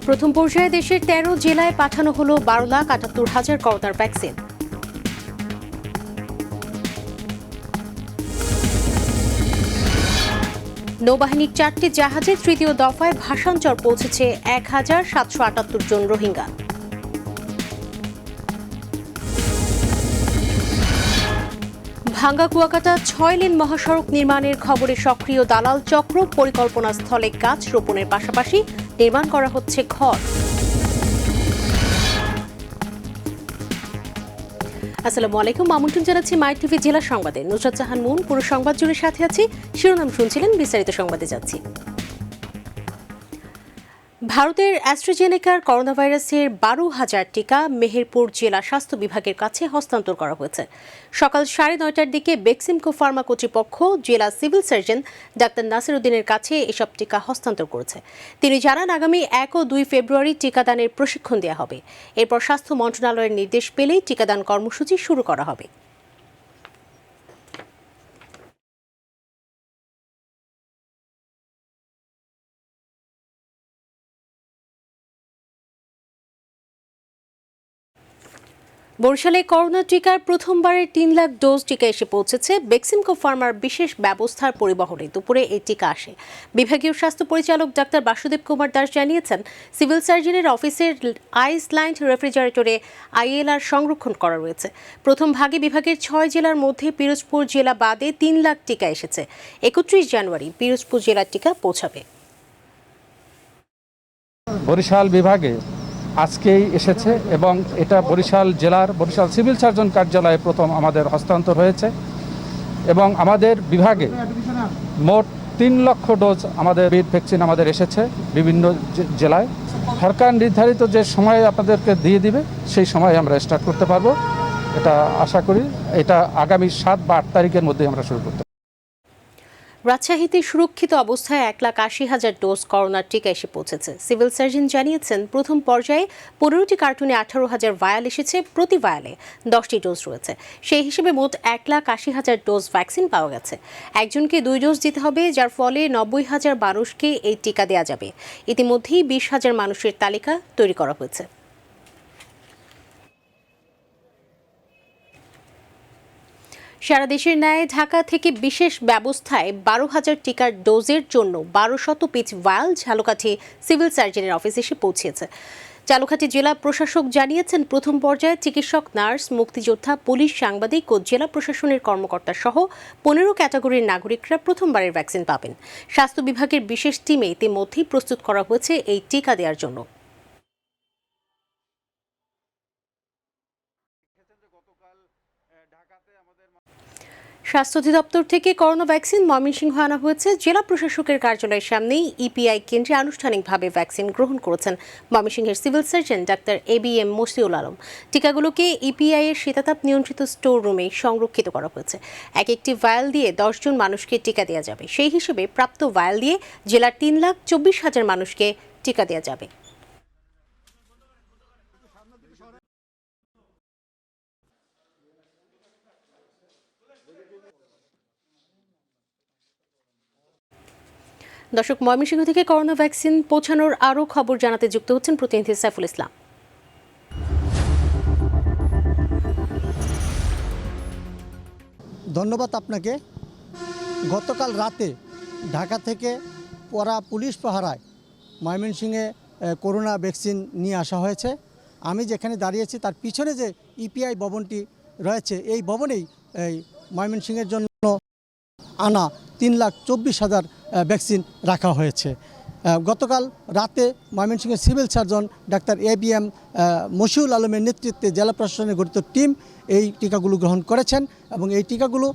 প্রথম পর্যায়ে দেশের ১৩ জেলায় পাঠানো হলো ১২,৭৮,০০০ করোনার ভ্যাকসিন। নৌবাহিনীর ৪টি জাহাজের তৃতীয় দফায় ভাষান্তর পৌঁছেছে ১,৭৭৮ জন রোহিঙ্গা। ভাঙ্গা কুয়াকাটা ৬ লেন মহাসড়ক নির্মাণের খবরে সক্রিয় দালাল চক্র, পরিকল্পনা স্থলে গাছ রোপণের পাশাপাশি নির্মাণ করা হচ্ছে ঘর। আসসালামু আলাইকুম, আমন্ত্রণ জানাচ্ছি মাই টিভি জেলা সংবাদে। নুসরাত জাহান মুন পুরো সংবাদ জুড়ে সাথে আছি। শিরোনাম শুনছিলেন, বিস্তারিত সংবাদে যাচ্ছি। ভারতের অ্যাস্ট্রাজেনেকার করোনা ভাইরাসের ১২,০০০ টিকা মেহেরপুর জেলা স্বাস্থ্য বিভাগের কাছে হস্তান্তর করা হয়েছে। সকাল ৯:৩০টার দিকে বেক্সিমকো ফার্মা কর্তৃপক্ষ জেলা সিভিল সার্জন ডাক্তার নাসির উদ্দিনের কাছে এসব টিকা হস্তান্তর করেছে। তিনি জানান, আগামী ১ ও ২ ফেব্রুয়ারি টিকাদানের প্রশিক্ষণ দেওয়া হবে। এরপর স্বাস্থ্য মন্ত্রণালয়ের নির্দেশ পেলেই টিকাদান কর্মসূচি শুরু করা হবে। বরিশালে করোনা টিকার প্রথমবারের ৩ লাখ ডোজ টিকা এসে পৌঁছেছে। বেক্সিমকো ফার্মার বিশেষ ব্যবস্থার পরিবহনে দুপুরে এই টিকা আসে। বিভাগীয় স্বাস্থ্য পরিচালক ডাক্তার বাসুদেব কুমার দাস জানিয়েছেন, সিভিল সার্জনের অফিসের আইস লাইন্ড রেফ্রিজারেটরে আইএলআর সংরক্ষণ করা রয়েছে। প্রথম ভাগে বিভাগের ৬ জেলার মধ্যে পিরোজপুর জেলা বাদে ৩ লাখ টিকা এসেছে। ৩১ জানুয়ারি পিরোজপুর জেলার টিকা পৌঁছাবে। বরিশাল বিভাগে আজকেই এসেছে এবং এটা বরিশাল জেলার বরিশাল সিভিল সার্জন কার্যালয়ে প্রথম আমাদের হস্তান্তর হয়েছে এবং আমাদের বিভাগে মোট ৩ লক্ষ ডোজ আমাদের ভ্যাকসিন আমাদের এসেছে বিভিন্ন জেলায়। সরকার নির্ধারিত যে সময় আপনাদেরকে দিয়ে দিবে সেই সময় আমরা স্টার্ট করতে পারবো, এটা আশা করি। এটা আগামী ৭ বা ৮ তারিখের মধ্যে আমরা শুরু করতে। রাজশাহীতে সুরক্ষিত অবস্থায় ১,৮০,০০০ ডোজ করোনার টিকা এসে পৌঁছেছে। সিভিল সার্জন জানিয়েছেন, প্রথম পর্যায়ে ১৫টি কার্টুনে ১৮,০০০ ভায়াল এসেছে। প্রতি ভায়ালে ১০টি ডোজ রয়েছে। সেই হিসেবে মোট ১,৮০,০০০ ডোজ ভ্যাকসিন পাওয়া গেছে। একজনকে ২ ডোজ দিতে হবে, যার ফলে ৯০,০০০ মানুষকে এই টিকা দেওয়া যাবে। ইতিমধ্যেই ২০,০০০ মানুষের তালিকা তৈরি করা হয়েছে। সারা দেশের ন্যায় ঢাকা থেকে বিশেষ ব্যবস্থায় ১২,০০০ টিকার ডোজের জন্য ১২০০ পিচ ভায়াল ঝালকাঠি সিভিল সার্জনের অফিসে এসে পৌঁছেছে। ঝালকাঠি জেলা প্রশাসক জানিয়েছেন, প্রথম পর্যায়ে চিকিৎসক, নার্স, মুক্তিযোদ্ধা, পুলিশ, সাংবাদিক ও জেলা প্রশাসনের কর্মকর্তা সহ ১৫ ক্যাটাগরির নাগরিকরা প্রথমবারের ভ্যাকসিন পাবেন। স্বাস্থ্য বিভাগের বিশেষ টিমে ইতিমধ্যেই প্রস্তুত করা হয়েছে এই টিকা দেওয়ার জন্য। স্বাস্থ্য অধিদপ্তর থেকে করোনা ভ্যাকসিন ময়মনসিংহ আনা হয়েছে। জেলা প্রশাসকের কার্যালয়ের সামনেই ইপিআই কেন্দ্রে আনুষ্ঠানিকভাবে ভ্যাকসিন গ্রহণ করেছেন ময়মনসিংহের civil surgeon doctor ABM Mashiul Alam. টিকাগুলোকে ইপিআই এর শীতাতাপ নিয়ন্ত্রিত স্টোর রুমে সংরক্ষিত করা হয়েছে। একটি ভায়াল দিয়ে ১০ জন মানুষকে টিকা দেওয়া যাবে। সেই হিসেবে প্রাপ্ত ভায়াল দিয়ে জেলার ৩,২৪,০০০ মানুষকে টিকা দেওয়া যাবে। দর্শক, ময়মনসিংহ থেকে করোনা ভ্যাকসিন পৌঁছানোর আরও খবর জানাতে যুক্ত হচ্ছেন প্রতিনিধি সাইফুল ইসলাম। ধন্যবাদ আপনাকে। গতকাল রাতে ঢাকা থেকে পড়া পুলিশ পাহারায় ময়মনসিংহে করোনা ভ্যাকসিন নিয়ে আসা হয়েছে। আমি যেখানে দাঁড়িয়েছি তার পিছনে যে ইপিআই ভবনটি রয়েছে, এই ভবনেই এই ময়মনসিংহের জন্য আনা ৩,২৪,০০০ ভ্যাকসিন রাখা হয়েছে। গতকাল রাতে ময়মনসিংহের civil surgeon doctor ABM Mashiul আলমের নেতৃত্বে জেলা প্রশাসনের গঠিত টিম এই টিকাগুলো গ্রহণ করেছেন এবং এই টিকাগুলো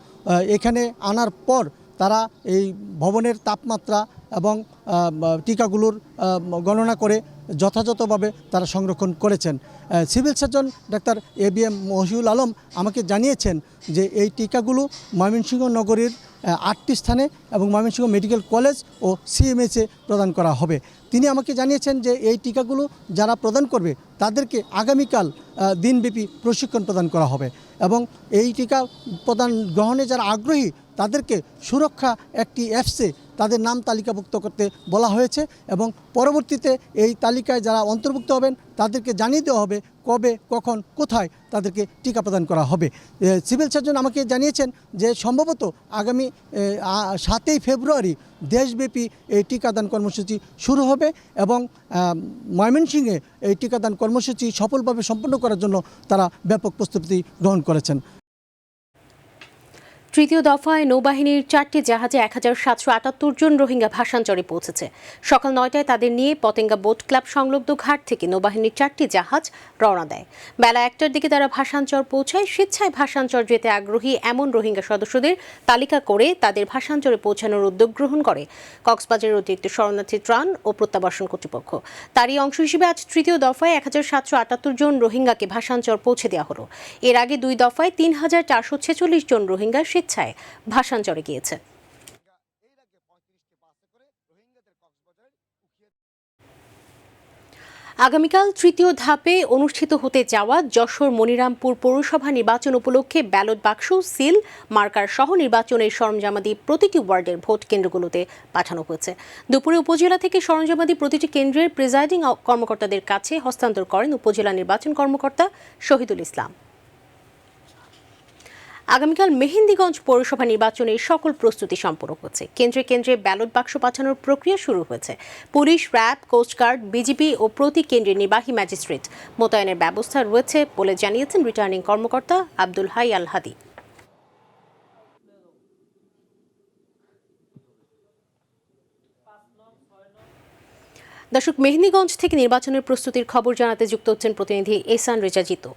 এখানে আনার পর তারা এই ভবনের তাপমাত্রা এবং টিকাগুলোর গণনা করে যথাযথভাবে তারা সংরক্ষণ করেছেন। Civil surgeon doctor ABM Mashiul Alam আমাকে জানিয়েছেন যে এই টিকাগুলো ময়মনসিংহ নগরীর ৮টি স্থানে এবং ময়মনসিংহ মেডিকেল কলেজ ও CMS-এ প্রদান করা হবে। তিনি আমাকে জানিয়েছেন যে এই টিকাগুলো যারা প্রদান করবে তাদেরকে আগামীকাল দিনব্যাপী প্রশিক্ষণ প্রদান করা হবে এবং এই টিকা প্রদান গ্রহণে যারা আগ্রহী তাদেরকে সুরক্ষা একটি অ্যাপসে তাদের নাম তালিকাভুক্ত করতে বলা হয়েছে এবং পরবর্তীতে এই তালিকায় যারা অন্তর্ভুক্ত হবেন তাদেরকে জানিয়ে দেওয়া হবে কবে কখন কোথায় তাদেরকে টিকা প্রদান করা হবে। সিভিল সার্জন আমাকে জানিয়েছেন যে সম্ভবত আগামী 7ই ফেব্রুয়ারি দেশব্যাপী এই টিকাদান কর্মসূচি শুরু হবে এবং ময়মনসিংহে এই টিকাদান কর্মসূচি সফলভাবে সম্পন্ন করার জন্য তারা ব্যাপক প্রস্তুতি গ্রহণ করেছেন। তৃতীয় দফায় নৌবাহিনীর 4টি জাহাজে 1778 জন রোহিঙ্গা ভাসানচরে পৌঁছেছে। সকাল 9টায় তাদের নিয়ে পতেঙ্গা বোট ক্লাব সংলগ্ন ঘাট থেকে নৌবাহিনীর 4টি জাহাজ রওনা দেয়। বেলা 1টার দিকে তারা ভাসানচর পৌঁছায়। স্বেচ্ছায় ভাসানচর যেতে আগ্রহী এমন রোহিঙ্গা সদস্যদের তালিকা করে তাদের ভাসানচরে পৌঁছানোর উদ্যোগ গ্রহণ করে কক্সবাজারের অতিরিক্ত শরণার্থী ত্রাণ ও প্রত্যাবাসন কর্তৃপক্ষ। তারই অংশ হিসেবে আজ তৃতীয় দফায় 1778 জন রোহিঙ্গাকে ভাসানচর পৌঁছে দেওয়া হলো। এর আগে 2 দফায় 3446 জন রোহিঙ্গা স্বেচ্ছায় ভাসানচরে গিয়েছে। আগামীকাল তৃতীয় ধাপে অনুষ্ঠিত হতে যাওয়া যশোর মনিরামপুর পৌরসভা নির্বাচন উপলক্ষে ব্যালট বাক্স, সিল, মার্কার সহ নির্বাচনের সরঞ্জামাদি প্রতিটি ওয়ার্ডের ভোট কেন্দ্রগুলোতে পাঠানো হয়েছে। দুপুরে উপজেলা থেকে সরঞ্জামাদি প্রতিটি কেন্দ্রের প্রিজাইডিং কর্মকর্তাদের কাছে হস্তান্তর করেন উপজেলা নির্বাচন কর্মকর্তা শহীদুল ইসলাম। আগামীকাল মেহেন্দিগঞ্জ পৌরসভা নির্বাচনের সকল প্রস্তুতি সম্পন্ন হচ্ছে। কেন্দ্রে কেন্দ্রে ব্যালট বাক্স পাঠানোর প্রক্রিয়া শুরু হয়েছে। পুলিশ, র্যাব, কোস্টগার্ড, বিজিবি ও প্রতি কেন্দ্রের নির্বাহী ম্যাজিস্ট্রেট মোতায়েনের ব্যবস্থা রয়েছে বলে জানিয়েছেন রিটার্নিং কর্মকর্তা আব্দুল হাই আল হাদি। দর্শক, মেহেন্দিগঞ্জ থেকে নির্বাচনের প্রস্তুতির খবর জানাতে যুক্ত হচ্ছেন প্রতিনিধি এহসান রেজা জিতু।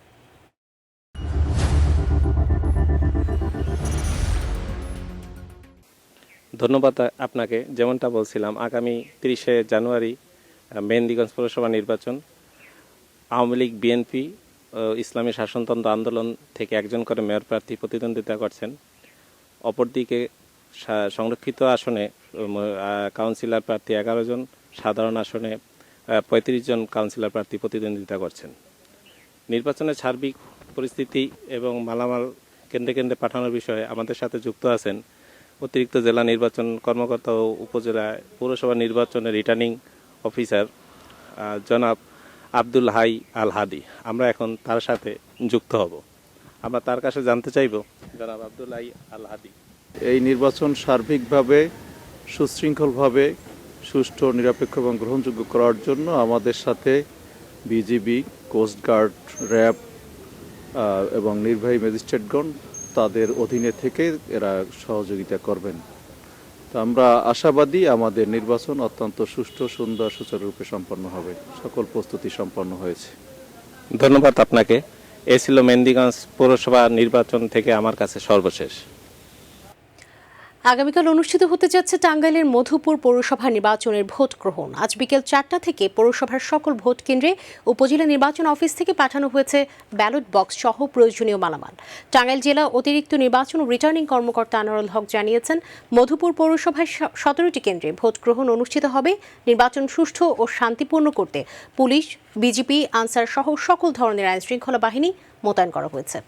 ধন্যবাদ আপনাকে। যেমনটা বলছিলাম, আগামী 30শে জানুয়ারি মেহেন্দিগঞ্জ পৌরসভা নির্বাচন। আওয়ামী লীগ, বিএনপি, ইসলামী শাসনতন্ত্র আন্দোলন থেকে একজন করে মেয়র প্রার্থী প্রতিদ্বন্দ্বিতা করছেন। অপরদিকে সংরক্ষিত আসনে কাউন্সিলর প্রার্থী 11 জন, সাধারণ আসনে 35 জন কাউন্সিলর প্রার্থী প্রতিদ্বন্দ্বিতা করছেন। নির্বাচনের সার্বিক পরিস্থিতি এবং মালামাল কেন্দ্রে কেন্দ্রে পাঠানোর বিষয়ে আমাদের সাথে যুক্ত আছেন অতিরিক্ত জেলা নির্বাচন কর্মকর্তা ও উপজেলা পৌরসভা নির্বাচনের রিটার্নিং অফিসার জনাব আব্দুল হাই আল হাদি। আমরা এখন তার সাথে যুক্ত হব। আমরা তার কাছে জানতে চাইব, জনাব আব্দুল হাই আল হাদি, এই নির্বাচন সার্বিকভাবে সুশৃঙ্খলভাবে সুষ্ঠু, নিরপেক্ষ এবং গ্রহণযোগ্য করার জন্য আমাদের সাথে বিজিবি, কোস্টগার্ড, র্যাব এবং নির্বাহী ম্যাজিস্ট্রেটগণ তাদের অধীনে থেকে এরা সহযোগিতা করবেন। তো আমরা আশাবাদী আমাদের নির্বাচন অত্যন্ত সুষ্ঠু, সুন্দর, সুচারুরূপে সম্পন্ন হবে। সকল প্রস্তুতি সম্পন্ন হয়েছে। ধন্যবাদ আপনাকে। এ ছিল মেহেন্দিগঞ্জ পৌরসভা নির্বাচন থেকে আমার কাছে সর্বশেষ। আগামীকাল অনুষ্ঠিত হতে যাচ্ছে টাঙ্গাইলের মধুপুর পৌরসভা নির্বাচনের ভোট গ্রহণ। আজ বিকেল 4টা থেকে পৌরসভার সকল ভোট কেন্দ্রে উপজেলা নির্বাচন অফিস থেকে পাঠানো হয়েছে ব্যালট বক্স সহ প্রয়োজনীয় মালামাল। টাঙ্গাইল জেলা অতিরিক্ত নির্বাচন ও রিটার্নিং কর্মকর্তা আনোয়ারুল হক জানিয়েছেন, মধুপুর পৌরসভায় 17টি কেন্দ্রে ভোট গ্রহণ অনুষ্ঠিত হবে। নির্বাচন সুষ্ঠু ও শান্তিপূর্ণ করতে পুলিশ, বিজিপি, আনসার সহ সকল ধরনের আইন শৃঙ্খলা বাহিনী মোতায়েন করা হয়েছে।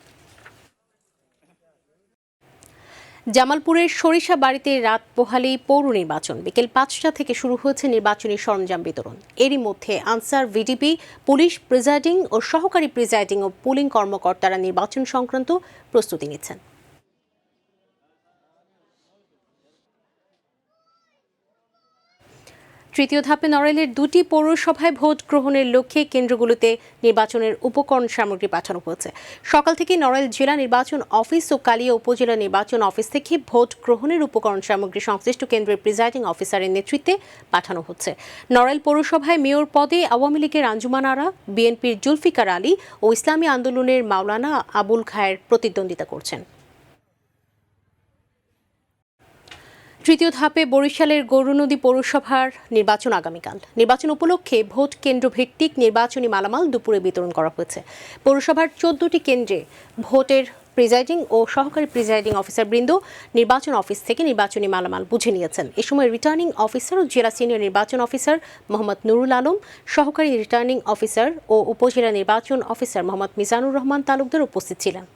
জামালপুরের সরিষা বাড়িতে রাত পোহালি পৌর নির্বাচন। বিকেল 5টা থেকে শুরু হয়েছে নির্বাচনী সরঞ্জাম বিতরণ। এরই মধ্যে আনসার, ভিডিপি, পুলিশ, প্রিজাইডিং ও সহকারী প্রিজাইডিং ও পুলিং কর্মকর্তারা নির্বাচন সংক্রান্ত প্রস্তুতি নিচ্ছেন। তৃতীয় ধাপে নড়াইলের 2টি পৌরসভায় ভোট গ্রহণের লক্ষ্যে কেন্দ্রগুলোতে নির্বাচনের উপকরণ সামগ্রী পাঠানো হয়েছে। সকাল থেকে নড়াইল জেলা নির্বাচন অফিস ও কালিয়া উপজেলা নির্বাচন অফিস থেকে ভোট গ্রহণের উপকরণ সামগ্রী সংশ্লিষ্ট কেন্দ্রের প্রিজাইডিং অফিসারের নেতৃত্বে পাঠানো হচ্ছে। নড়াইল পৌরসভায় মেয়র পদে আওয়ামী লীগের আঞ্জুমান আরা, বিএনপির জুলফিকার আলী ও ইসলামী আন্দোলনের মাওলানা আবুল খায়ের প্রতিদ্বন্দ্বিতা করছেন। তৃতীয় ধাপে বরিশালের গৌরনদী পৌরসভার নির্বাচন আগামীকাল। নির্বাচন উপলক্ষে ভোট কেন্দ্র ভিত্তিক নির্বাচনী মালামাল দুপুরে বিতরণ করা হয়েছে। পৌরসভার 14টি কেন্দ্রে ভোটের প্রিজাইডিং ও সহকারী প্রিজাইডিং অফিসার বৃন্দ নির্বাচন অফিস থেকে নির্বাচনী মালামাল বুঝে নিয়েছেন। এ সময় রিটার্নিং অফিসার ও জেলা সিনিয়র নির্বাচন অফিসার মোহাম্মদ নুরুল আলম, সহকারী রিটার্নিং অফিসার ও উপজেলা নির্বাচন অফিসার মোহাম্মদ মিজানুর রহমান তালুকদার উপস্থিত ছিলেন।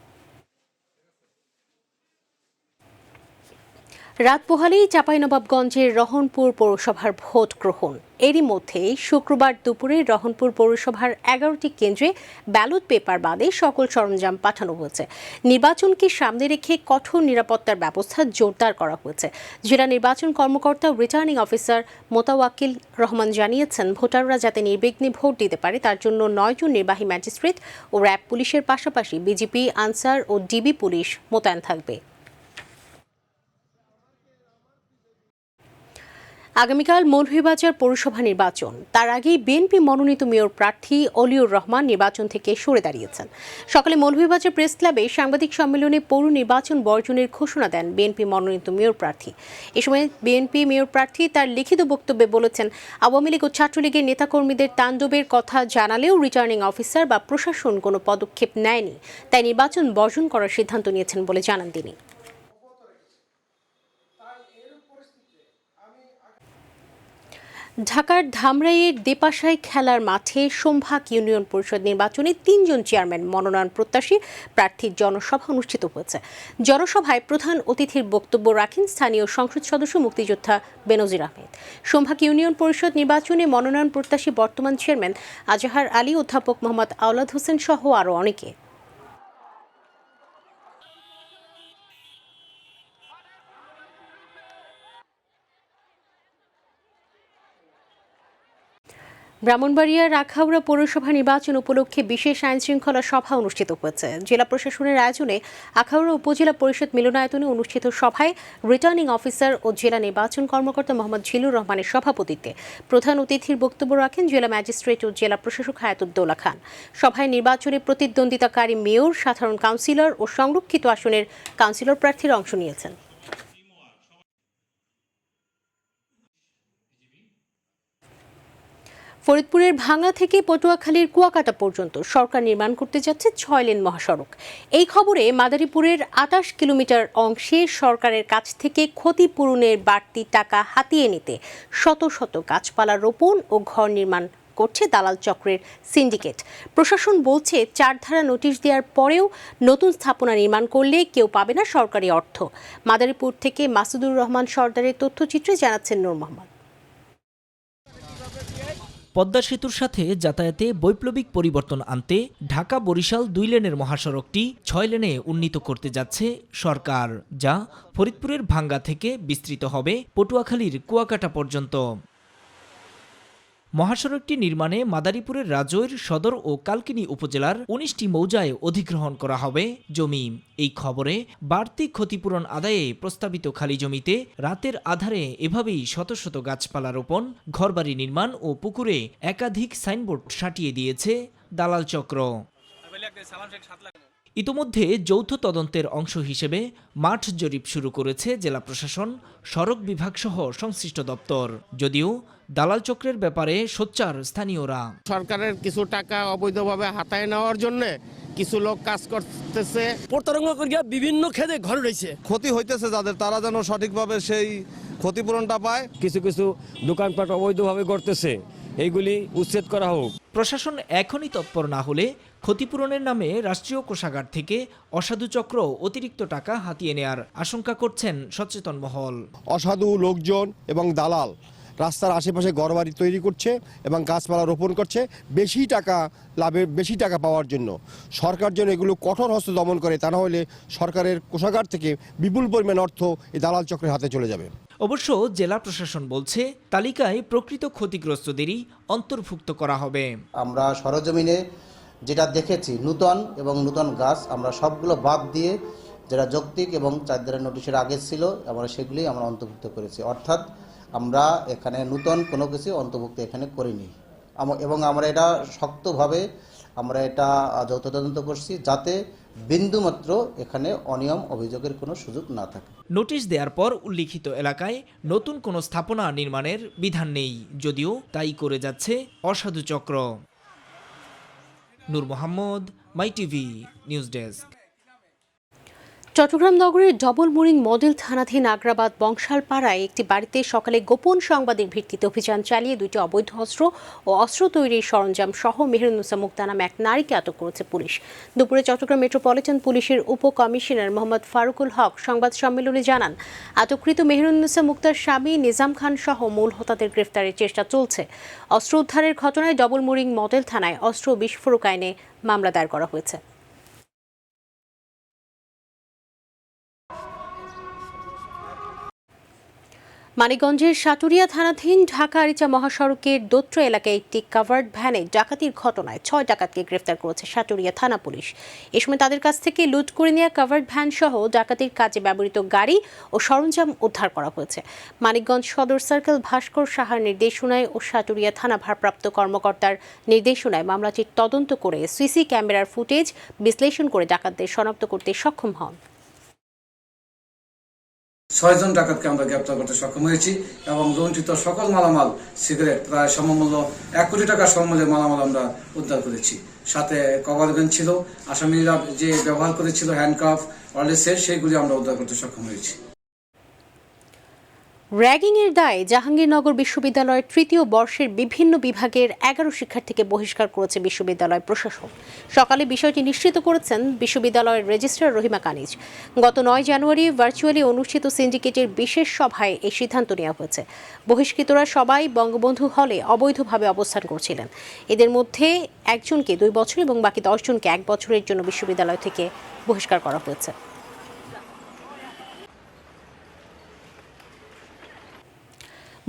রাত পোহালেই চাঁপাইনবাবগঞ্জের রহনপুর পৌরসভার ভোট গ্রহণ। এরই মধ্যে শুক্রবার দুপুরে রহনপুর পৌরসভার 11টি কেন্দ্রে ব্যালট পেপার বাদে সকল সরঞ্জাম পাঠানো হয়েছে। নির্বাচনকে সামনে রেখে কঠোর নিরাপত্তার ব্যবস্থা জোরদার করা হয়েছে। জেলা নির্বাচন কর্মকর্তা রিটার্নিং অফিসার মোতাওয়াক্কিল রহমান জানিয়েছেন, ভোটাররা যাতে নির্বিঘ্নে ভোট দিতে পারে তার জন্য 9 জন নির্বাহী ম্যাজিস্ট্রেট ও র্যাব পুলিশের পাশাপাশি বিজিপি, আনসার ও ডিবি পুলিশ মোতায়েন থাকবে। আগামীকাল মৌলভীবাজার পৌরসভা নির্বাচন। তার আগেই বিএনপি মনোনীত মেয়র প্রার্থী অলিউর রহমান নির্বাচন থেকে সরে দাঁড়িয়েছেন। সকালে মৌলভীবাজার প্রেস ক্লাবে সাংবাদিক সম্মেলনে পৌর নির্বাচন বর্জনের ঘোষণা দেন বিএনপি মনোনীত মেয়র প্রার্থী। এ সময় বিএনপি মেয়র প্রার্থী তার লিখিত বক্তব্যে বলেছেন, আওয়ামী লীগ ও ছাত্রলীগের নেতাকর্মীদের তাণ্ডবের কথা জানালেও রিটার্নিং অফিসার বা প্রশাসন কোনো পদক্ষেপ নেয়নি, তাই নির্বাচন বর্জন করার সিদ্ধান্ত নিয়েছেন বলে জানান তিনি। ঢাকার ধামরাইয়ের দেপাশাই খেলার মাঠে সোমভাগ ইউনিয়ন পরিষদ নির্বাচনে 3 জন চেয়ারম্যান মনোনয়ন প্রত্যাশী প্রার্থীর জনসভা অনুষ্ঠিত হয়েছে। জনসভায় প্রধান অতিথির বক্তব্য রাখেন স্থানীয় সংসদ সদস্য মুক্তিযোদ্ধা বেনজির আহমেদ। সোমভাগ ইউনিয়ন পরিষদ নির্বাচনে মনোনয়ন প্রত্যাশী বর্তমান চেয়ারম্যান আজাহার আলী, অধ্যাপক মোহাম্মদ আওলাদ হোসেন সহ আরও অনেকে। ব্রাহ্মণবাড়িয়ার আখাউড়া পৌরসভা নির্বাচন উপলক্ষে বিশেষ আইনশৃঙ্খলা সভা অনুষ্ঠিত হয়েছে। জেলা প্রশাসনের আয়োজনে আখাউড়া উপজেলা পরিষদ মিলনায়তনে অনুষ্ঠিত সভায় রিটার্নিং অফিসার ও জেলা নির্বাচন কর্মকর্তা মোহাম্মদ জিলুর রহমানের সভাপতিত্বে প্রধান অতিথির বক্তব্য রাখেন জেলা ম্যাজিস্ট্রেট ও জেলা প্রশাসক হায়াতুদ্দৌলা খান। সভায় নির্বাচনে প্রতিদ্বন্দ্বিতাকারী মেয়র, সাধারণ কাউন্সিলর ও সংরক্ষিত আসনের কাউন্সিলর প্রার্থীরা অংশ নিয়েছেন। ফরিদপুরের ভাঙ্গা থেকে পটুয়াখালীর কুয়াকাটা পর্যন্ত সরকার নির্মাণ করতে যাচ্ছে 6 লেন মহাসড়ক। এই খবরে মাদারীপুরের 28 কিলোমিটার অংশে সরকারের কাছ থেকে ক্ষতিপূরণের বাড়তি টাকা হাতিয়ে নিতে শত শত গাছপালা রোপণ ও ঘর নির্মাণ করছে দালাল চক্রের সিন্ডিকেট। প্রশাসন বলছে 4 ধারা নোটিশ দেওয়ার পরেও নতুন স্থাপনা নির্মাণ করলে কেউ পাবে না সরকারি অর্থ। মাদারীপুর থেকে মাসুদুর রহমান সর্দারের তথ্যচিত্রে জানাচ্ছেন নূর মোহাম্মদ। পদ্মা সেতুর সাথে যাতায়াতে বৈপ্লবিক পরিবর্তন আনতে ঢাকা বরিশাল 2 লেনের মহাসড়কটি 6 লেনে উন্নীত করতে যাচ্ছে সরকার, যা ফরিদপুরের ভাঙ্গা থেকে বিস্তৃত হবে পটুয়াখালীর কুয়াকাটা পর্যন্ত। মহাসড়কটি নির্মাণে মাদারীপুরের রাজৈর, সদর ও কালকিনি উপজেলার 19টি মৌজায় অধিগ্রহণ করা হবে জমি। এই খবরে বাড়তি ক্ষতিপূরণ আদায়ে প্রস্তাবিত খালি জমিতে রাতের আধারে এভাবেই শত শত গাছপালা রোপণ, ঘরবাড়ি নির্মাণ ও পুকুরে একাধিক সাইনবোর্ড সাটিয়ে দিয়েছে দালাল চক্র। ইতোমধ্যে যৌথ তদন্তের অংশ হিসেবে মাঠ জরিপ শুরু করেছে জেলা প্রশাসন, সড়ক বিভাগ সহ সংশ্লিষ্ট দপ্তর। যদিও দালাল চক্রের ব্যাপারে সোচ্চার স্থানীয়রা। সরকারের কিছু টাকা অবৈধভাবে হাতায় নেওয়ার জন্য কিছু লোক কাজ করতেছে, প্রতারণা করিয়া বিভিন্ন ক্ষেত্রে ঘর রয়েছে। ক্ষতি হইতেছে যাদের, তারা যেন সঠিকভাবে সেই ক্ষতিপূরণটা পায়। কিছু কিছু দোকানপাট অবৈধভাবে করতেছে, এইগুলি উচ্ছেদ করা হোক। প্রশাসন এখনই তৎপর না হলে ক্ষতিপূরণের নামে রাষ্ট্রীয় কোষাগার থেকে অসাধু চক্র অতিরিক্ত টাকা হাতিয়ে নেয়ার আশঙ্কা করছেন সচেতন মহল। অসাধু লোকজন এবং দালাল রাস্তার আশেপাশে ঘরবাড়ি তৈরি করছে এবং গাছপালা রোপণ করছে বেশি টাকা পাওয়ার জন্য। সরকার যেন এগুলো কঠোর হস্তে দমন করে, তা না হলে সরকারের কোষাগার থেকে বিপুল পরিমাণ অর্থ এই দালাল চক্রের হাতে চলে যাবে। অবশ্য জেলা প্রশাসন বলছে তালিকায় প্রকৃত ক্ষতিগ্রস্তদেরই অন্তর্ভুক্ত করা হবে। আমরা সরজমিনে যেটা দেখেছি, নূতন গাছ আমরা সবগুলো বাদ দিয়ে যেটা যৌক্তিক এবং 4 ধারা নোটিশের আগে ছিল আমরা সেগুলি আমরা অন্তর্ভুক্ত করেছি। অর্থাৎ আমরা এখানে নূতন কোনো কিছু অন্তর্ভুক্ত এখানে করিনি এবং আমরা এটা শক্তভাবে আমরা এটা যৌথ তদন্ত করছি যাতে বিন্দুমাত্র এখানে অনিয়ম অভিযোগের কোনো সুযোগ না থাকে। নোটিশ দেওয়ার পর উল্লিখিত এলাকায় নতুন কোনো স্থাপনা নির্মাণের বিধান নেই, যদিও তাই করে যাচ্ছে অসাধু চক্র। নূর মোহাম্মদ, মাই টিভি নিউজ ডেস্ক। চট্টগ্রাম নগরের ডবল মুরিং মডেল থানাধীন আগ্রাবাদ বংশালপাড়ায় একটি বাড়িতে সকালে গোপন সংবাদের ভিত্তিতে অভিযান চালিয়ে দুটি অবৈধ অস্ত্র ও অস্ত্র তৈরির সরঞ্জাম সহ মেহেরুন্নেসা মুক্তা নামে এক নারীকে আটক করেছে পুলিশ। দুপুরে চট্টগ্রাম মেট্রোপলিটন পুলিশের উপকমিশনার মোহাম্মদ ফারুকুল হক সংবাদ সম্মেলনে জানান, আটককৃত মেহেরুন্নেসা মুক্তার স্বামী নিজাম খান সহ মূল হোতাদের গ্রেফতারের চেষ্টা চলছে। অস্ত্র উদ্ধারের ঘটনায় ডবল মুরিং মডেল থানায় অস্ত্র বিস্ফোরক আইনে মামলা দায়ের করা হয়েছে। মানিকগঞ্জের সাটুরিয়া থানাধীন ঢাকা আরিচা মহাসড়কের দোত্র এলাকায় একটি কাভার্ড ভ্যানে ডাকাতির ঘটনায় 6 ডাকাতকে গ্রেফতার করেছে সাটুরিয়া থানা পুলিশ। এ সময় তাদের কাছ থেকে লুট করে নেওয়া কাভার্ড ভ্যান সহ ডাকাতির কাজে ব্যবহৃত গাড়ি ও সরঞ্জাম উদ্ধার করা হয়েছে। মানিকগঞ্জ সদর সার্কেল ভাস্কর সাহার নির্দেশনায় ও সাটুরিয়া থানা ভারপ্রাপ্ত কর্মকর্তার নির্দেশনায় মামলাটির তদন্ত করে সিসি ক্যামেরার ফুটেজ বিশ্লেষণ করে ডাকাতদের শনাক্ত করতে সক্ষম হন। 6 জন ডাকাতকে আমরা গ্রেপ্তার করতে সক্ষম হয়েছি এবং লুণ্ঠিত সকল মালামাল সিগারেট প্রায় সমমূল্য 1 কোটি টাকা সমমূল্যের মালামাল আমরা উদ্ধার করেছি। সাথে কভার ভ্যান ছিল, আসামিরা যে ব্যবহার করেছিল হ্যান্ডকাফ, ওয়ালেট, সেইগুলি আমরা উদ্ধার করতে সক্ষম হয়েছি। র্যাগিংয়ের দায়ে জাহাঙ্গীরনগর বিশ্ববিদ্যালয়ের তৃতীয় বর্ষের বিভিন্ন বিভাগের 11 শিক্ষার্থীকে বহিষ্কার করেছে বিশ্ববিদ্যালয় প্রশাসন। সকালে বিষয়টি নিশ্চিত করেছেন বিশ্ববিদ্যালয়ের রেজিস্ট্রার রহিমা কানিজ। গত 9 জানুয়ারি ভার্চুয়ালি অনুষ্ঠিত সিন্ডিকেটের বিশেষ সভায় এই সিদ্ধান্ত নেওয়া হয়েছে। বহিষ্কৃতরা সবাই বঙ্গবন্ধু হলে অবৈধভাবে অবস্থান করছিলেন। এদের মধ্যে একজনকে 2 বছর এবং বাকি 10 জনকে 1 বছরের জন্য বিশ্ববিদ্যালয় থেকে বহিষ্কার করা হয়েছে।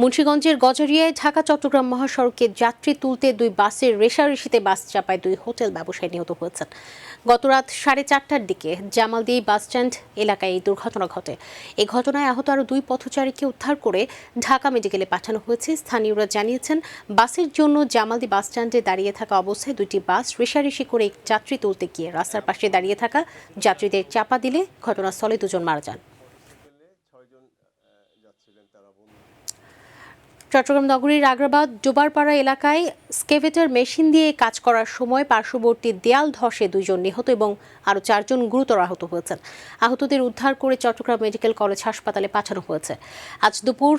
মুন্সিগঞ্জের গজারিয়ায় ঢাকা চট্টগ্রাম মহাসড়কে যাত্রী তুলতে 2 বাসের রেষারেষিতে বাস চাপায় 2 হোটেল ব্যবসায়ী নিহত হয়েছেন। গতরাত 4:30টার দিকে জামালদি বাসস্ট্যান্ড এলাকায় এই দুর্ঘটনা ঘটে। এই ঘটনায় আহত আরও 2 পথচারীকে উদ্ধার করে ঢাকা মেডিকেলে পাঠানো হয়েছে। স্থানীয়রা জানিয়েছেন, বাসের জন্য জামালদি বাসস্ট্যান্ডে দাঁড়িয়ে থাকা অবস্থায় 2টি বাস রেষারেষি করে যাত্রী তুলতে গিয়ে রাস্তার পাশে দাঁড়িয়ে থাকা যাত্রীদের চাপা দিলে ঘটনাস্থলে 2 জন মারা যান। চট্টগ্রাম নগরীর আগ্রাবাদ ডোবারপাড়া এলাকায় স্কেভেটার মেশিন দিয়ে কাজ করার সময় পার্শ্ববর্তী দেয়াল ধসে 2 জন নিহত এবং আরও 4 জন গুরুতর আহত হয়েছেন। আহতদের উদ্ধার করে চট্টগ্রাম মেডিকেল কলেজ হাসপাতালে পাঠানো হয়েছে। আজ দুপুর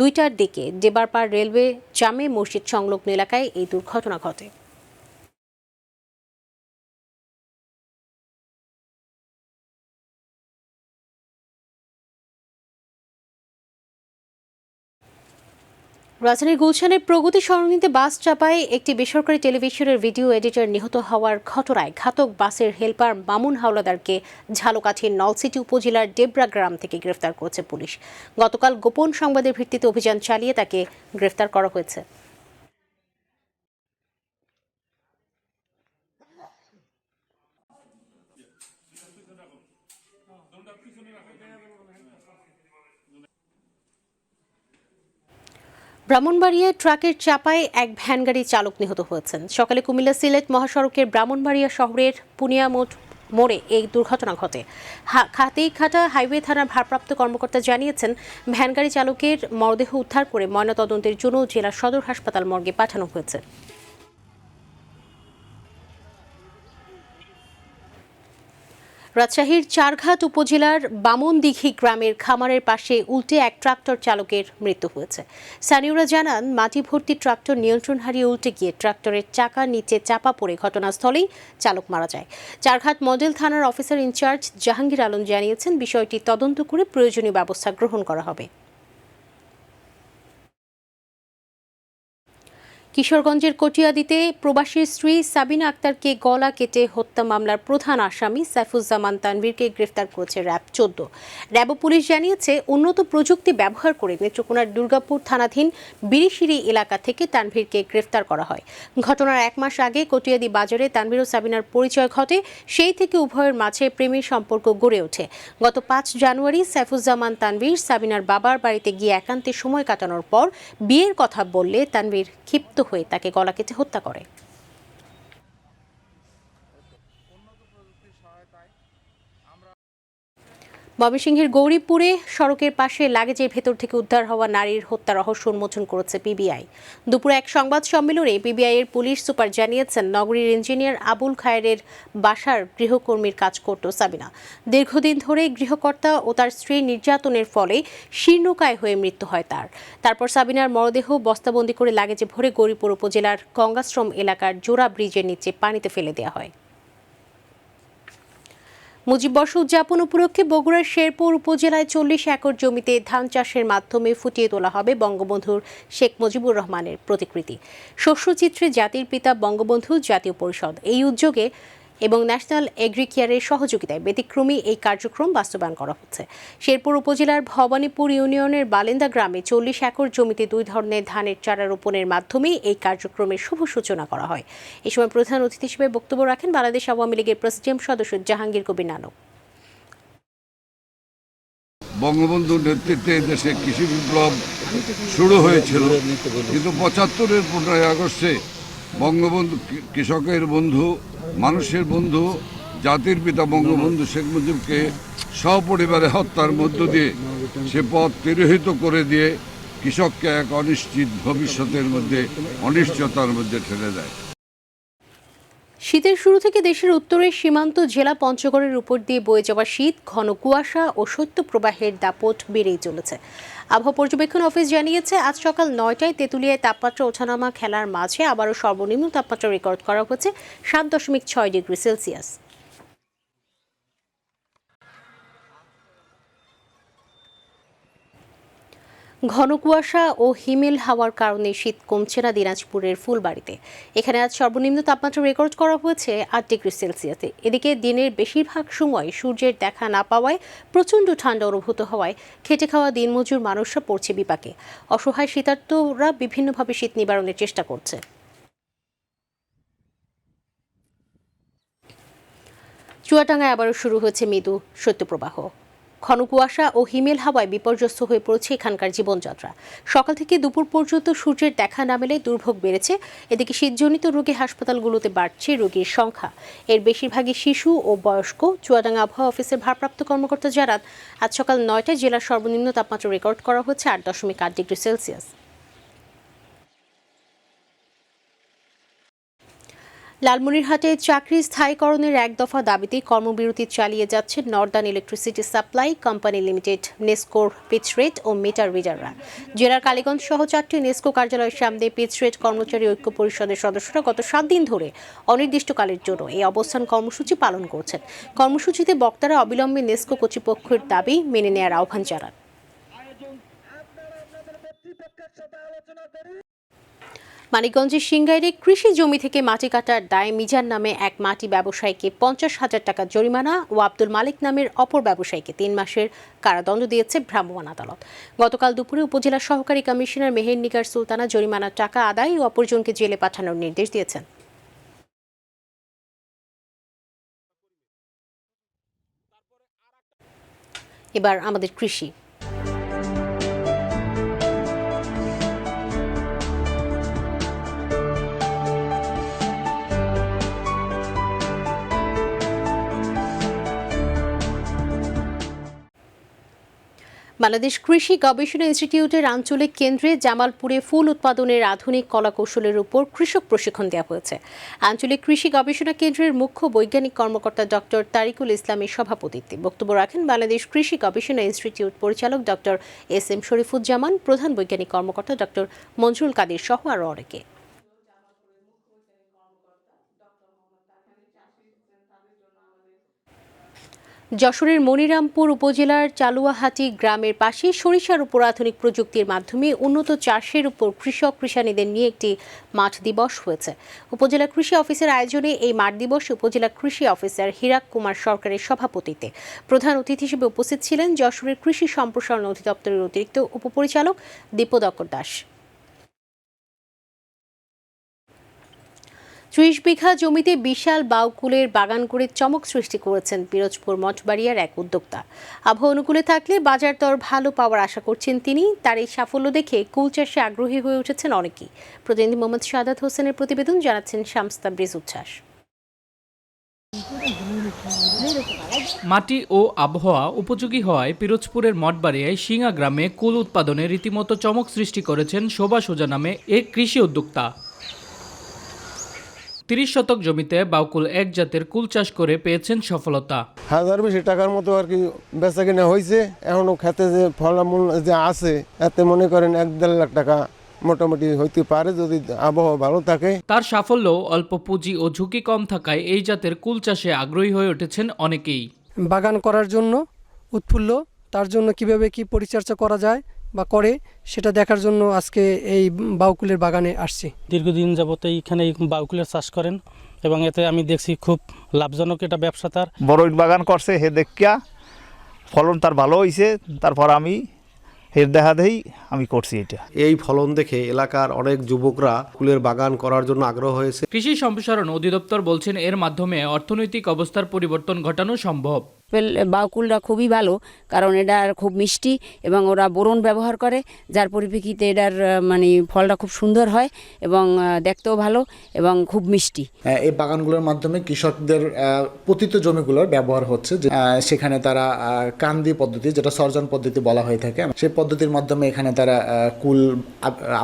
2টার দিকে ডোবারপাড়া রেলওয়ে জামে মসজিদ সংলগ্ন এলাকায় এই দুর্ঘটনা ঘটে। রাজধানীর গুলশানের প্রগতি সরণিতে বাস চাপায় একটি বেসরকারি টেলিভিশনের ভিডিও এডিটর নিহত হওয়ার ঘটনায় ঘাতক বাসের হেলপার মামুন হাওলাদারকে ঝালকাঠির নলছিটি উপজেলার ডেবরা গ্রাম থেকে গ্রেফতার করেছে পুলিশ। গতকাল গোপন সংবাদের ভিত্তিতে অভিযান চালিয়ে তাকে গ্রেফতার করা হয়েছে। ব্রাহ্মণবাড়িয়ায় ট্রাকের চাপায় এক ভ্যানগাড়ির চালক নিহত হয়েছেন। সকালে কুমিল্লা সিলেট মহাসড়কের ব্রাহ্মণবাড়িয়া শহরের পুনিয়ামোড় মোড়ে এই দুর্ঘটনা ঘটে। খাতিখাটা হাইওয়ে থানার ভারপ্রাপ্ত কর্মকর্তা জানিয়েছেন, ভ্যানগাড়ি চালকের মরদেহ উদ্ধার করে ময়নাতদন্তের জন্য জেলা সদর হাসপাতাল মর্গে পাঠানো হয়েছে। রাজশাহীর চারঘাট উপজেলার বামনদিঘি গ্রামের খামারের পাশে উল্টে এক ট্রাক্টর চালকের মৃত্যু হয়েছে। স্থানীয়রা জানান, মাটি ভর্তি ট্রাক্টর নিয়ন্ত্রণ হারিয়ে উল্টে গিয়ে ট্রাক্টরের চাকা নিচে চাপা পড়ে ঘটনাস্থলেই চালক মারা যায়। চারঘাট মডেল থানার অফিসার ইনচার্জ জাহাঙ্গীর আলম জানিয়েছেন, বিষয়টি তদন্ত করে প্রয়োজনীয় ব্যবস্থা গ্রহণ করা হবে। কিশোরগঞ্জের কটিয়াদীতে প্রবাসীর স্ত্রী সাবিনা আক্তারকে গলা কেটে হত্যা মামলার প্রধান আসামি সাইফুজ্জামান তানভীরকে গ্রেফতার করেছে র্যাব 14। র্যাব পুলিশ জানিয়েছে, উন্নত প্রযুক্তি ব্যবহার করে নেত্রকোনার দুর্গাপুর থানাধীন বিরিশিরি এলাকা থেকে তানভীরকে গ্রেফতার করা হয়। ঘটনার 1 মাস আগে কটিয়াদী বাজারে তানভীর ও সাবিনার পরিচয় ঘটে। সেই থেকে উভয়ের মাঝে প্রেমের সম্পর্ক গড়ে ওঠে। গত 5 জানুয়ারি সাইফুজ্জামান তানভীর সাবিনার বাবার বাড়িতে গিয়ে একান্তে সময় কাটানোর পর বিয়ের কথা বললে তানভীর ক্ষিপ্ত হয়ে তাকে গলা কেটে হত্যা করে। ময়মনসিংহের গৌরীপুরে সড়কের পাশে লাগেজের ভেতর থেকে উদ্ধার হওয়া নারীর হত্যা রহস্য উন্মোচন করেছে পিবিআই। দুপুরে এক সংবাদ সম্মেলনে পিবিআই এর পুলিশ সুপার জানিয়েছেন, নগরীর ইঞ্জিনিয়ার আবুল খায়েরের বাসার গৃহকর্মীর কাজ করত সাবিনা। দীর্ঘদিন ধরে গৃহকর্তা ও তার স্ত্রী নির্যাতনের ফলে শীর্ণকায় হয়ে মৃত্যু হয় তারপর সাবিনার মরদেহ বস্তাবন্দি করে লাগেজে ভরে গৌরীপুর উপজেলার গঙ্গাশ্রম এলাকার জোড়া ব্রিজের নিচে পানিতে ফেলে দেওয়া হয়। মুজিববর্ষ উদযাপন উপলক্ষে বগুড়ার শেরপুর উপজেলায় 40 একর জমিতে ধান চাষের মাধ্যমে ফুটিয়ে তোলা হবে বঙ্গবন্ধুর শেখ মুজিবুর রহমানের প্রতিকৃতি। শস্যচিত্রে জাতির পিতা বঙ্গবন্ধু জাতীয় পরিষদ এই উদ্যোগে এবং ন্যাশনাল এগ্রিকেয়ারের সহযোগিতায় ব্যতিক্রমী এই কার্যক্রম বাস্তবায়ন করা হচ্ছে। শেরপুর উপজেলার ভবানীপুর ইউনিয়নের বালেন্দা গ্রামে 40 একর জমিতে 2 ধরনের ধানের চারা রোপণের মাধ্যমে এই কার্যক্রমের শুভ সূচনা করা হয়। এই সময় প্রধান অতিথি হিসেবে বক্তব্য রাখেন বাংলাদেশ আওয়ামী লীগের প্রেসিডিয়াম সদস্য জাহাঙ্গীর কবির নানক। বঙ্গবন্ধুর নেতৃত্বে দেশে কৃষি বিপ্লব শুরু হয়েছিল, কিন্তু 75-এর 15ই আগস্টে বঙ্গবন্ধু কৃষকের বন্ধু, মানুষের বন্ধু, জাতির পিতা বঙ্গবন্ধু শেখ মুজিবকে সপরিবারে হত্যার মধ্য দিয়ে সে পথ তিরোহিত করে দিয়ে কৃষককে এক অনিশ্চিত ভবিষ্যতের মধ্যে, অনিশ্চয়তার মধ্যে ঠেলে দেয়। শীতের শুরু থেকে দেশের উত্তরের সীমান্ত জেলা পঞ্চগড়ের উপর দিয়ে বয়ে যাওয়া শীত, ঘন কুয়াশা ও শৈত্যপ্রবাহের দাপট বেড়েই চলেছে। আবহাওয়া পর্যবেক্ষণ অফিস জানিয়েছে, আজ সকাল 9টায় তেঁতুলিয়ায় তাপমাত্রা ওঠানামা খেলার মাঝে আবারও সর্বনিম্ন তাপমাত্রা রেকর্ড করা হয়েছে 7.6 ডিগ্রি সেলসিয়াস। ঘন কুয়াশা ও হিমেল হাওয়ার কারণে শীত কমছে না দিনাজপুরের ফুলবাড়িতে। এখানে আজ সর্বনিম্ন তাপমাত্রা রেকর্ড করা হয়েছে 8 ডিগ্রি সেলসিয়াসে। এদিকে দিনের বেশিরভাগ সময় সূর্যের দেখা না পাওয়ায় প্রচণ্ড ঠান্ডা অনুভূত হওয়ায় খেটে খাওয়া দিনমজুর মানুষরা পড়ছে বিপাকে। অসহায় শীতার্তরা বিভিন্নভাবে শীত নিবারণের চেষ্টা করছে। চুয়াডাঙ্গায় আবারও শুরু হয়েছে মৃদু শৈত্যপ্রবাহ। ঘন কুয়াশা ও হিমেল হাওয়ায় বিপর্যস্ত হয়ে পড়ছে এখানকার জীবনযাত্রা। সকাল থেকে দুপুর পর্যন্ত সূর্যের দেখা না মেলে দুর্ভোগ বেড়েছে। এদিকে শীতজনিত রোগে হাসপাতালগুলোতে বাড়ছে রোগীর সংখ্যা। এর বেশিরভাগই শিশু ও বয়স্ক। চুয়াডাঙ্গা আবহাওয়া অফিসের ভারপ্রাপ্ত কর্মকর্তা জানান, আজ সকাল 9টায় জেলার সর্বনিম্ন তাপমাত্রা রেকর্ড করা হচ্ছে 8.8 ডিগ্রি সেলসিয়াস। লালমনিরহাটে চাকরি স্থায়ীকরণের এক দফা দাবিতে কর্মবিরতি চালিয়ে যাচ্ছে northern electricity supply company limited, নেসকোর পিচ রেট ও মিটার রিডাররা। জেলার কালীগঞ্জ সহ 4টি নেসকো কার্যালয়ের সামনে পিচ রেট কর্মচারী ঐক্য পরিষদের সদস্যরা গত 7 দিন ধরে অনির্দিষ্টকালের জন্য এই অবস্থান কর্মসূচি পালন করছেন। কর্মসূচিতে বক্তারা অবিলম্বে নেসকো কর্তৃপক্ষের দাবি মেনে নেওয়ার আহ্বান জানান। মানিকগঞ্জের সিংগাইরে কৃষি জমি থেকে মাটি কাটার দায়ে মিজান নামে এক মাটি ব্যবসায়ীকে 50,000 টাকা জরিমানা ও আব্দুল মালিক নামের অপর ব্যবসায়ীকে 3 মাসের কারাদণ্ড দিয়েছে ভ্রাম্যমাণ আদালত। গতকাল দুপুরে উপজেলা সহকারী কমিশনার মেহের নিগার সুলতানা জরিমানার টাকা আদায় ও অপরজনকে জেলে পাঠানোর নির্দেশ দিয়েছেন। এবার আমাদের কৃষি। বাংলাদেশ কৃষি গবেষণা ইনস্টিটিউটের আঞ্চলিক কেন্দ্রে জামালপুরে ফুল উৎপাদনের আধুনিক কলাকৌশলের উপর কৃষক প্রশিক্ষণ দেওয়া হয়েছে। আঞ্চলিক কৃষি গবেষণা কেন্দ্রের মুখ্য বৈজ্ঞানিক কর্মকর্তা ডক্টর তারিকুল ইসলামের সভাপতিত্বে বক্তব্য রাখেন বাংলাদেশ কৃষি গবেষণা ইনস্টিটিউট পরিচালক ডক্টর এস.এম. শরীফুজ্জামান, প্রধান বৈজ্ঞানিক কর্মকর্তা ডক্টর মঞ্জুরুল কাদের সহ আরও অনেকে। যশোরের মনিরামপুর উপজেলার চালুয়াহাটি গ্রামের পাশে সরিষার উপর আধুনিক প্রযুক্তির মাধ্যমে উন্নত চাষের উপর কৃষক কৃষানীদের নিয়ে একটি মাঠ দিবস হয়েছে। উপজেলা কৃষি অফিসের আয়োজনে এই মাঠ দিবসে উপজেলা কৃষি অফিসার হিরাক কুমার সরকারের সভাপতিত্বে প্রধান অতিথি হিসেবে উপস্থিত ছিলেন যশোরের কৃষি সম্প্রসারণ অধিদপ্তরের অতিরিক্ত উপপরিচালক দীপদকর দাস। 30 বিঘা জমিতে বিশাল বাউকুলের বাগান করে চমক সৃষ্টি করেছেন পিরোজপুর মঠবাড়িয়ার এক উদ্যোক্তা। আবহাওয়া অনুকূলে থাকলে বাজার দর ভালো পাওয়ার আশা করছেন তিনি। তার এই সাফল্য দেখে কুল চাষে আগ্রহী হয়ে উঠেছেন অনেকেই। প্রতিনিধি মোহাম্মদ সাদাত হোসেনের প্রতিবেদন, জানাচ্ছেন শামস তাবরিজ উচ্ছ্বাস। মাটি ও আবহাওয়া উপযোগী হওয়ায় পিরোজপুরের মঠবাড়িয়ায় শিঙা গ্রামে কুল উৎপাদনে রীতিমতো চমক সৃষ্টি করেছেন শোভা সোজা নামে এক কৃষি উদ্যোক্তা। ৩০ শতক জমিতে বাউকুল এক জাতের কুল চাষ করে পেয়েছেন সফলতা। 1000 বেশি টাকার মতো আর কি বেচা কিনা হয়েছে। এখনো খেতে যে ফলামূল যে আছে এতে মনে করেন 1-1.5 লাখ টাকা মোটামুটি হইতে পারে যদি আবহাওয়া ভালো থাকে। তার সাফল্য অল্প পুঁজি ও ঝুঁকি কম থাকায় এই জাতের কুল চাষে আগ্রহী হয়ে উঠেছেন অনেকেই। বাগান করার জন্য উৎফুল্ল, তার জন্য কিভাবে কি পরিচর্যা করা যায় বা করে সেটা দেখার জন্য আজকে এই বাউকুলের বাগানে আসছি। দীর্ঘদিন যাবত এইখানে বাউকুলের চাষ করেন এবং এতে আমি দেখছি খুব লাভজনক এটা ব্যবসা। তার বড় বাগান করছে হে দেখিয়া ফলন তার ভালো হয়েছে, তারপর আমি এর দেখা দেই আমি করছি এটা। এই ফলন দেখে এলাকার অনেক যুবকরা কুলের বাগান করার জন্য আগ্রহ হয়েছে। কৃষি সম্প্রসারণ অধিদপ্তর বলছেন এর মাধ্যমে অর্থনৈতিক অবস্থার পরিবর্তন ঘটানো সম্ভব। বাউকুলটা খুবই ভালো, কারণ এটা খুব মিষ্টি এবং ওরা বোরন ব্যবহার করে, যার পরিপ্রেক্ষিতে এটার মানে ফলটা খুব সুন্দর হয় এবং দেখতেও ভালো এবং খুব মিষ্টি। এই বাগানগুলোর মাধ্যমে কৃষকদের পতিত জমিগুলোর ব্যবহার হচ্ছে, সেখানে তারা কান্দি পদ্ধতি, যেটা সর্জন পদ্ধতি বলা হয়ে থাকে, সেই পদ্ধতির মাধ্যমে এখানে তারা কুল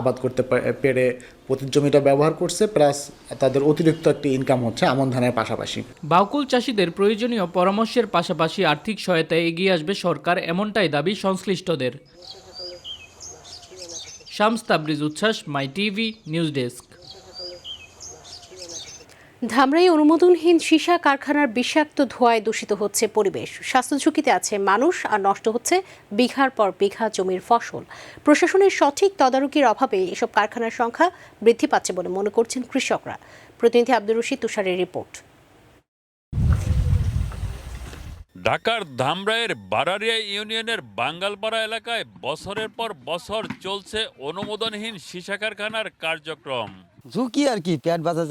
আবাদ করতে পেরে পতিত জমিটা ব্যবহার করছে, প্লাস তাদের অতিরিক্ত একটি ইনকাম হচ্ছে আমন ধানের পাশাপাশি। বাউকুল চাষিদের প্রয়োজনীয় পরামর্শের পাশাপাশি আর্থিক সহায়তায় এগিয়ে আসবে সরকার, এমনটাই দাবি সংশ্লিষ্টদের। শামস তাবরিজ উচ্ছ্বাস, মাই টিভি নিউজ ডেস্ক। ধামরাই অনুমোদনহীন সীসা কারখানার বিষাক্ত ধোঁয়ায় দূষিত হচ্ছে পরিবেশ, স্বাস্থ্য ঝুঁকিতে আছে মানুষ আর নষ্ট হচ্ছে বিঘার পর বিঘা জমির ফসল। প্রশাসনের সঠিক তদারকির অভাবে এসব কারখানার সংখ্যা বৃদ্ধি পাচ্ছে বলে মনে করছেন কৃষকরা। প্রতিনিধি আব্দুর রশিদ তুষারের রিপোর্ট। ঢাকার ধামরাইয়ের বারারিয়া ইউনিয়নের বাঙ্গালপাড়া এলাকায় বছরের পর বছর চলছে অনুমোদনহীন সীসা কারখানার কার্যক্রম। ঝুঁকি আর কি, পেট বাঁচা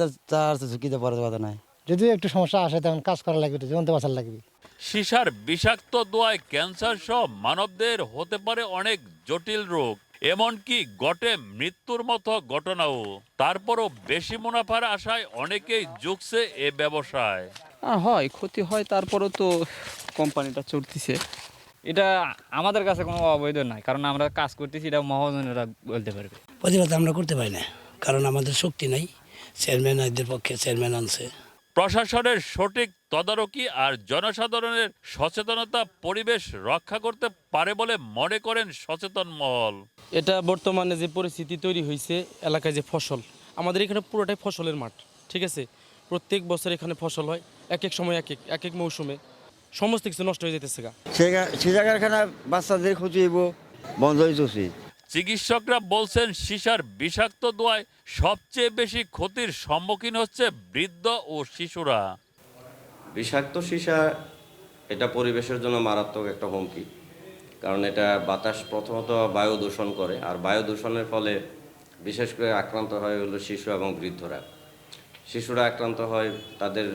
ঝুঁকিতে পড়ার কথা নাই। যদি একটু সমস্যা আসে তখন কাজ করা লাগবে, জীবন তো বাঁচার লাগবে। সীসার বিষাক্ত ধোঁয়ায় ক্যান্সার সহ মানবদের হতে পারে অনেক জটিল রোগ, এমনকি ঘটে মৃত্যুর মতো ঘটনাও। তারপরও বেশি মুনাফার আশায় অনেকেই ঝুঁকছে এ ব্যবসায়। হয় ক্ষতি হয়, তারপরও তো কোম্পানিটা চলতেছে। এটা আমাদের কাছে কোনো অবৈধ নাই, কারণ আমরা কাজ করতেছি, এটা মহাজনেরা বলতে পারবে। প্রতিবাদ আমরা করতে পারি না, কারণ আমাদের শক্তি নাই। চেয়ারম্যান এদের পক্ষে চেয়ারম্যান আনছে। প্রশাসনের সঠিক তদারকি আর জনসাধারণের সচেতনতা পরিবেশ রক্ষা করতে পারে বলে মনে করেন সচেতন মহল। এটা বর্তমানে যে পরিস্থিতি তৈরি হয়েছে এলাকায়, যে ফসল আমাদের এখানে পুরোটাই ফসলের মাঠ, ঠিক আছে। প্রত্যেক বছর এখানে ফসল হয়, এক এক সময় এক এক মৌসুমে সমস্ত কিছু নষ্ট হয়ে যেতেছে। সীসা কারখানা বাচ্চাদের ক্ষতি হইব, বন্ধ হইতেছে। চিকিৎসকরা বলছেন সীসার বিষাক্ত ধোঁয়ায় সবচেয়ে বেশি ক্ষতির সম্মুখীন হচ্ছে বৃদ্ধ ও শিশুরা। বিষাক্ত সীসা এটা পরিবেশের জন্য মারাত্মক একটা হুমকি, কারণ এটা বাতাস প্রথমত বায়ু দূষণ করে, আর বায়ু দূষণের ফলে বিশেষ করে আক্রান্ত হয় হলো শিশু এবং বৃদ্ধরা। শিশুরা আক্রান্ত হয়, তাদের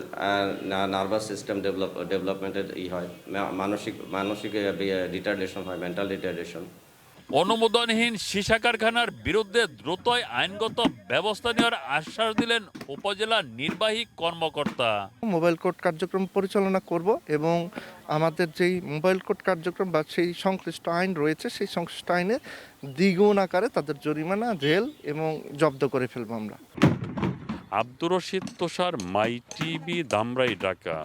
নার্ভাস সিস্টেম ডেভেলপমেন্টের হয়, মানসিক রিটার্ডেশন হয়, মেন্টাল রিটার্ডেশন। অনুমোদনহীন সীসা কারখানার বিরুদ্ধে দ্রুতই আইনগত ব্যবস্থা নেওয়ার আশ্বাস দিলেন উপজেলা নির্বাহী কর্মকর্তা। মোবাইল কোর্ট কার্যক্রম পরিচালনা করব এবং আমাদের যেই মোবাইল কোর্ট কার্যক্রম বা সেই সংশ্লিষ্ট আইন রয়েছে, সেই সংশ্লিষ্ট আইনে দ্বিগুণ আকারে তাদের জরিমানা, জেল এবং জব্দ করে ফেলবো আমরা। আব্দুর রশিদ তুষার, মাই টিভি, ধামরাই, ঢাকা।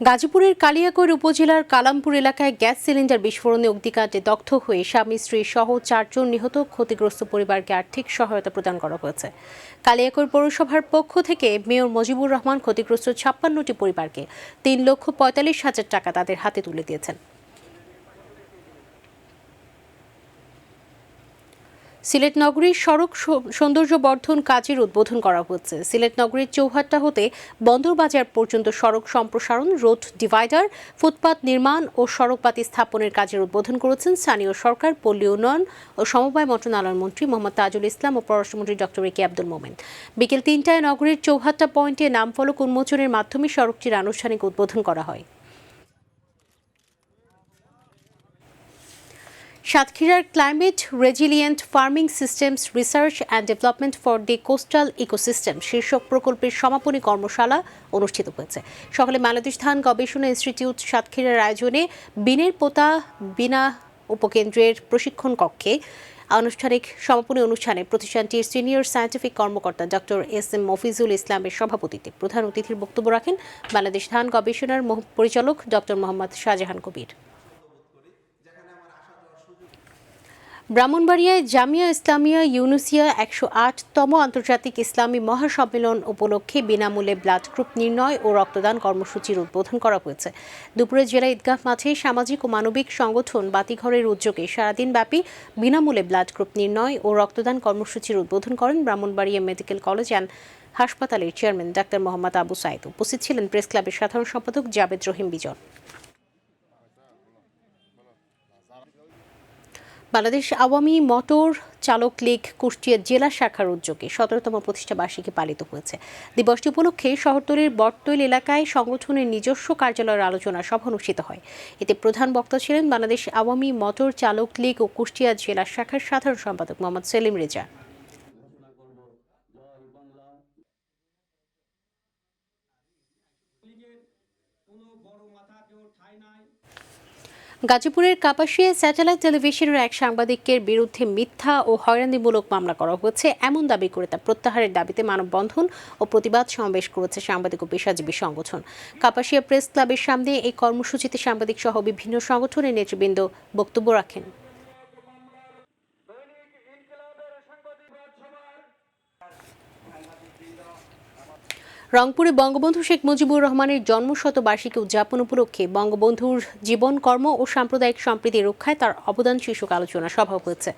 গাজীপুরের কালিয়াকৈর উপজেলার কালামপুর এলাকায় গ্যাস সিলিন্ডার বিস্ফোরণে অগ্নিকাণ্ডে দগ্ধ হয়ে স্বামী স্ত্রী সহ 4 জন নিহত ক্ষতিগ্রস্ত পরিবারকে আর্থিক সহায়তা প্রদান করা হয়েছে। কালিয়াকৈর পৌরসভার পক্ষ থেকে মেয়র মজিবুর রহমান ক্ষতিগ্রস্ত 56টি পরিবারকে 3,45,000 টাকা তাদের হাতে তুলে দিয়েছেন। সিলেট নগরীর সড়ক সৌন্দর্য বর্ধন কাজের উদ্বোধন করা হচ্ছে। সিলেট নগরীর চৌহাট্টা হতে বন্দরবাজার পর্যন্ত সড়ক সম্প্রসারণ, রোড ডিভাইডার, ফুটপাত নির্মাণ ও সড়কবাতি স্থাপনের কাজের উদ্বোধন করেছেন স্থানীয় সরকার, পল্লী উন্নয়ন ও সমবায় মন্ত্রণালয়ের মন্ত্রী মোহাম্মদ তাজুল ইসলাম ও পররাষ্ট্রমন্ত্রী ডক্টর এ কে আব্দুল মোমেন। বিকেল 3টায় নগরীর চৌহাট্টা পয়েন্টে নামফলক উন্মোচনের মাধ্যমে সড়কটির আনুষ্ঠানিক উদ্বোধন করা হয়। সাতক্ষীরার climate resilient farming systems research and development for the coastal ecosystem শীর্ষক প্রকল্পের সমাপনী কর্মশালা অনুষ্ঠিত হয়েছে। সকালে বাংলাদেশ ধান গবেষণা ইনস্টিটিউট সাতক্ষীরার আয়োজনে বিনের পোতা বিনা উপকেন্দ্রের প্রশিক্ষণ কক্ষে আনুষ্ঠানিক সমাপনী অনুষ্ঠানে প্রতিষ্ঠানটির সিনিয়র সায়েন্টিফিক কর্মকর্তা ডক্টর এস.এম. মফিজুল ইসলামের সভাপতিত্বে প্রধান অতিথির বক্তব্য রাখেন বাংলাদেশ ধান গবেষণার পরিচালক ডক্টর মোহাম্মদ শাহজাহান কবির। ব্রাহ্মণবাড়িয়ায় জামিয়া ইসলামিয়া ইউনুসিয়া ১০৮তম আন্তর্জাতিক ইসলামী মহাসম্মেলন উপলক্ষে বিনামূল্যে ব্লাড গ্রুপ নির্ণয় ও রক্তদান কর্মসূচির উদ্বোধন করা হয়েছে। দুপুরে জেলা ঈদগাহ মাঠে সামাজিক ও মানবিক সংগঠন বাতিঘরের উদ্যোগে সারাদিনব্যাপী বিনামূল্যে ব্লাড গ্রুপ নির্ণয় ও রক্তদান কর্মসূচির উদ্বোধন করেন ব্রাহ্মণবাড়িয়া মেডিকেল কলেজ অ্যান্ড হাসপাতালের চেয়ারম্যান ডাক্তার মোহাম্মদ আবু সাইদ। উপস্থিত ছিলেন প্রেস ক্লাবের সাধারণ সম্পাদক জাবেদ রহিম বিজন। বাংলাদেশ আওয়ামী মোটর চালক লীগ কুষ্টিয়া জেলা শাখার উদ্যোগে ১৭তম প্রতিষ্ঠা বার্ষিকী পালিত হয়েছে। দিবসটি উপলক্ষে শহরতলির বটতৈল এলাকায় সংগঠনের নিজস্ব কার্যালয়ের আলোচনা সভা অনুষ্ঠিত হয়। এতে প্রধান বক্তা ছিলেন বাংলাদেশ আওয়ামী মোটর চালক লীগ ও কুষ্টিয়া জেলা শাখার সাধারণ সম্পাদক মোহাম্মদ সেলিম রেজা। গাজীপুরের কাপাসিয়ায় স্যাটেলাইট টেলিভিশনের এক সাংবাদিকের বিরুদ্ধে মিথ্যা ও হয়রানিমূলক মামলা করা হয়েছে এমন দাবি করে তা প্রত্যাহারের দাবিতে মানববন্ধন ও প্রতিবাদ সমাবেশ করেছে সাংবাদিক ও পেশাজীবী সংগঠন। কাপাসিয়া প্রেস ক্লাবের সামনে এই কর্মসূচিতে সাংবাদিক সহ বিভিন্ন সংগঠনের নেতৃবৃন্দ বক্তব্য রাখেন। রংপুরে বঙ্গবন্ধু শেখ মুজিবুর রহমানের জন্মশতবার্ষিকী উদযাপন উপলক্ষে বঙ্গবন্ধুর জীবন কর্ম ও সাম্প্রদায়িক সম্প্রীতি রক্ষায় তার অবদান শীর্ষক আলোচনা সভা হয়েছে।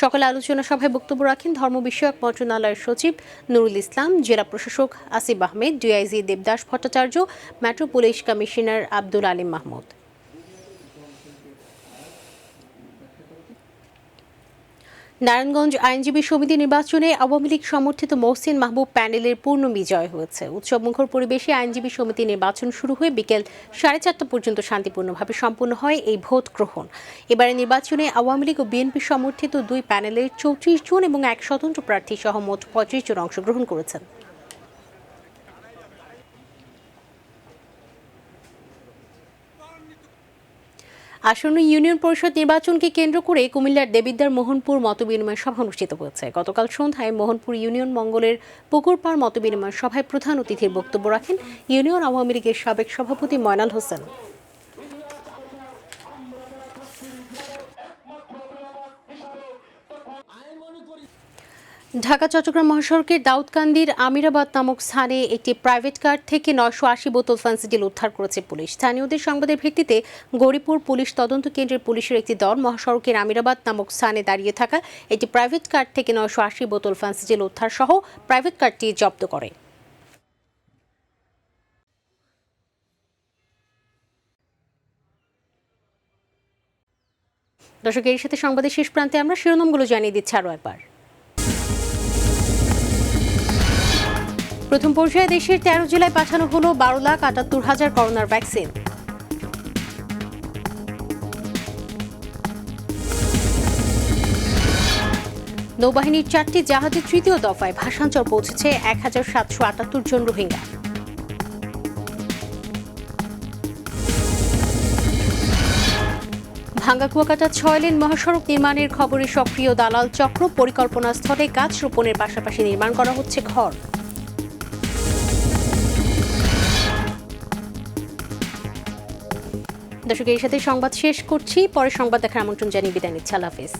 সকালে আলোচনা সভায় বক্তব্য রাখেন ধর্ম বিষয়ক মন্ত্রণালয়ের সচিব নুরুল ইসলাম, জেলা প্রশাসক Asif Ahmed, DIG Debdas Bhattacharya, metro police commissioner Abdul Alim Mahmud. Narayanganj আইনজীবী সমিতি নির্বাচনে আওয়ামী লীগ সমর্থিত মহসিন মাহবুব প্যানেলের পূর্ণ বিজয় হয়েছে। উৎসবমুখর পরিবেশে আইনজীবী সমিতি নির্বাচন শুরু হয়ে বিকেল 4:30 পর্যন্ত শান্তিপূর্ণভাবে সম্পন্ন হয় এই ভোট গ্রহণ। এবারে নির্বাচনে আওয়ামী লীগ ও বিএনপি সমর্থিত দুই প্যানেলের 34 জন এবং এক স্বতন্ত্র প্রার্থী সহ মোট 35 জন অংশগ্রহণ করেছেন। আসন্ন ইউনিয়ন পরিষদ নির্বাচনকে কেন্দ্র করে কুমিল্লার দেবিদ্বার মোহনপুর মতবিনিময় সভা অনুষ্ঠিত হয়েছে। গতকাল সন্ধ্যায় মোহনপুর ইউনিয়ন মঙ্গলের পুকুরপাড় মতবিনিময় সভায় প্রধান অতিথির বক্তব্য রাখেন ইউনিয়ন আওয়ামী লীগের সাবেক সভাপতি ময়নাল হোসেন। ঢাকা চট্টগ্রাম মহাসড়কের দাউদকান্দির আমিরাবাদ নামক স্থানে একটি প্রাইভেট কার থেকে 980 বোতল ফেন্সিডিল উদ্ধার করেছে পুলিশ। স্থানীয়দের সংবাদের ভিত্তিতে গৌরীপুর পুলিশ তদন্ত কেন্দ্রের পুলিশের একটি দল মহাসড়কের আমিরাবাদ নামক স্থানে দাঁড়িয়ে থাকা একটি প্রাইভেট কার থেকে 980 বোতল ফেন্সিডিল উদ্ধার সহ প্রাইভেট কারটি জব্দ করে। দর্শক, এর সাথে সংবাদের শেষ প্রান্তে আমরা শিরোনামগুলো জানিয়ে দিচ্ছি আরও একবার। প্রথম পর্যায়ে দেশের 13 জেলায় পাঠানো হলো 12,78,000 করোনার ভ্যাকসিন। নৌবাহিনীর 4টি জাহাজের তৃতীয় দফায় ভাষান্তর পৌঁছেছে 1,778 জন রোহিঙ্গা। ভাঙ্গা কুয়াকাটা 6 লেন মহাসড়ক নির্মাণের খবরে সক্রিয় দালাল চক্র। পরিকল্পনা স্থলে গাছ রোপণের পাশাপাশি নির্মাণ করা হচ্ছে ঘর। দর্শক, এর সাথে সংবাদ শেষ করছি। পরে সংবাদ দেখার আমন্ত্রণ জানিয়ে বিদায় নিচ্ছি। আল্লাহ হাফেজ।